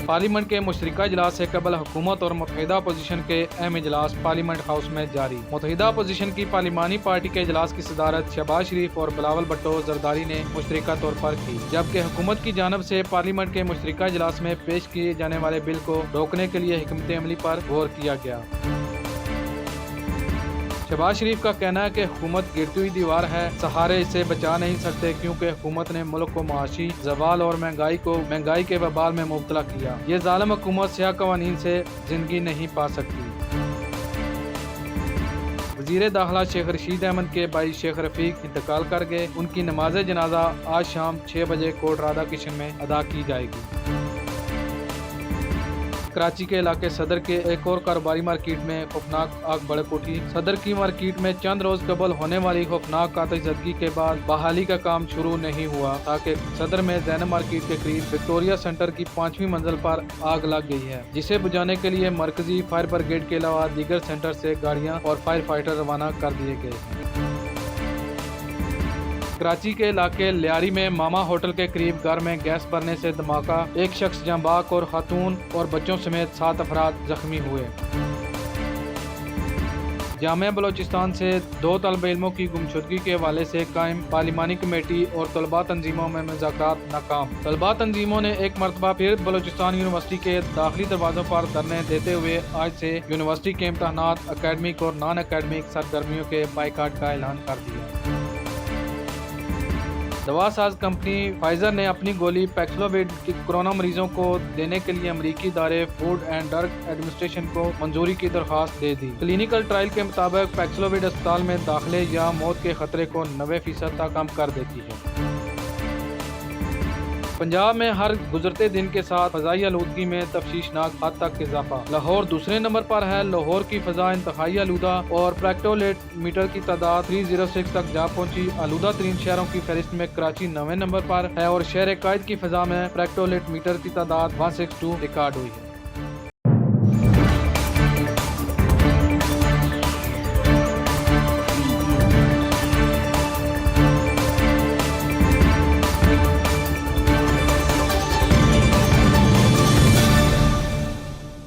Parliament के मुश्तरका इजलास से कबल हुकूमत और मुत्तहिदा अपोजिशन के अहम इजलास पार्लियामेंट हाउस में जारी। मुत्तहिदा अपोजिशन की पार्लिमानी पार्टी के इजलास की सदारत शहबाज शरीफ और बिलावल भुट्टो जरदारी ने मुश्तरका तौर पर की, जबकि हुकूमत की जानब से पार्लियामेंट के मुश्तरका इजलास में पेश किए जाने वाले बिल को रोकने के लिए हिकमत अमली पर गौर किया गया। शहबाज शरीफ का कहना है कि हुकूमत गिरती हुई दीवार है, सहारे इसे बचा नहीं सकते, क्योंकि हुकूमत ने मुल्क को माशी जवाल और महंगाई के वबाल में मुब्तला किया। ये जालिम हुकूमत सियाह कवानीन से जिंदगी नहीं पा सकती। वज़ीर दाखिला शेख रशीद अहमद के भाई शेख रफीक इंतकाल कर गए। उनकी नमाज जनाजा आज शाम 6 बजे कोट राधा किशन में अदा की जाएगी। कराची के इलाके सदर के एक और कारोबारी मार्केट में खौफनाक आग भड़क उठी। सदर की मार्केट में चंद रोज कबल होने वाली खौफनाक आतिशबाजी के बाद बहाली का काम शुरू नहीं हुआ, ताकि सदर में ज़ैनब मार्केट के करीब विक्टोरिया सेंटर की 5वीं मंजिल पर आग लग गई है, जिसे बुझाने के लिए मरकजी फायर ब्रिगेड के अलावा दीगर सेंटर से गाड़ियां और फायर फाइटर रवाना कर दिए गए हैं। कराची के इलाके लियारी में मामा होटल के करीब घर में गैस भरने से धमाका, एक शख्स जाँ बाक और खातून और बच्चों समेत 7 अफराद जख्मी हुए। जामिया बलोचिस्तान से 2 तलबा इल्मों की गुमशुदगी के हवाले से कायम पार्लिमानी कमेटी और तलबा तंजीमों में मुज़ाकरात नाकाम। तलबा तंजीमों ने एक मरतबा फिर बलोचिस्तान यूनिवर्सिटी के दाखिली दरवाजों पर धरने देते हुए आज से यूनिवर्सिटी के इम्तहानात, अकेडमिक और नॉन अकेडमिक सरगर्मियों के बाइकाट का ऐलान कर दिया। दवा साज कंपनी फाइजर ने अपनी गोली पैक्सलोविड की कोरोना मरीजों को देने के लिए अमेरिकी इदारे फूड एंड ड्रग एडमिनिस्ट्रेशन को मंजूरी की दरख्वास्त दे दी। क्लिनिकल ट्रायल के मुताबिक पैक्सलोविड अस्पताल में दाखिले या मौत के खतरे को 90% तक कम कर देती है। पंजाब में हर गुजरते दिन के साथ फ़ज़ाई आलूदगी में तफ्शीशनाक हद तक इजाफा। लाहौर दूसरे नंबर पर है। लाहौर की फ़ज़ा इंतहाई आलूदा और प्रैक्टोलेट मीटर की तादाद 306 तक जा पहुंची। आलूदा तरीन शहरों की फहरिस्त में कराची 9वें नंबर पर है और शहर कायद की फ़ज़ा में प्रैक्टोलेट मीटर की तादाद 162 रिकॉर्ड हुई है।